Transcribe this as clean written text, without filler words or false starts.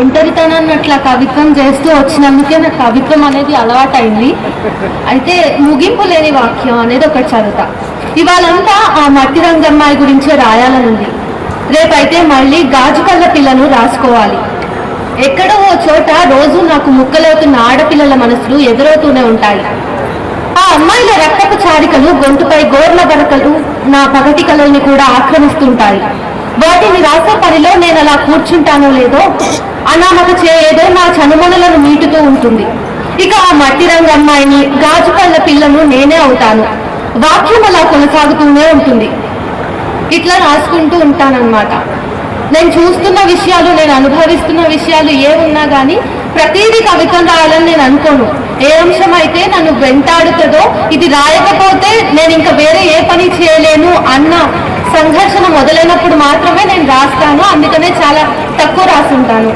ఒంటరితనాన్ని అట్లా కవిత్వం చేస్తూ వచ్చినందుకే నాకు కవిత్వం అనేది అలవాటైంది. అయితే ముగింపు లేని వాక్యం అనేది ఒకటి చదువుతా. ఇవాళంతా ఆ మట్టి రంగమ్మాయి గురించే రాయాలనుంది. రేపైతే మళ్ళీ గాజు కళ్ళ పిల్లను రాసుకోవాలి. ఎక్కడో ఓ చోట రోజు నాకు ముక్కలవుతున్న ఆడపిల్లల మనసులు ఎదురవుతూనే ఉంటాయి. ఆ అమ్మాయిల రక్తపు చారికలు, గొంతుపై గోర్ల బరకలు నా పగటి కళల్ని కూడా ఆక్రమిస్తుంటాయి. వాటిని రాసే పనిలో నేను అలా కూర్చుంటానో లేదో అనామక ఏదో నా చనుమనులను మీటుతూ ఉంటుంది. ఇక ఆ మట్టి రంగు అమ్మాయిని, గాజు కళ్ళ పిల్లను నేనే అవుతాను. వాక్యం అలా కొనసాగుతూనే ఉంటుంది. ఇట్లా రాసుకుంటూ ఉంటానన్నమాట. నేను చూస్తున్న విషయాలు, నేను అనుభవిస్తున్న విషయాలు ఏ ఉన్నా కానీ ప్రతిదీ కవిత్వం రాయాలని నేను అనుకోను. ఏ అంశం అయితే నన్ను వెంటాడుతుందో, ఇది రాయకపోతే నేను ఇంకా వేరే ఏ పని చేయలేను అన్న సంఘర్షణ మొదలైనప్పుడు మాత్రమే నేను రాస్తాను. అందుకనే చాలా తక్కువ రాసుంటాను.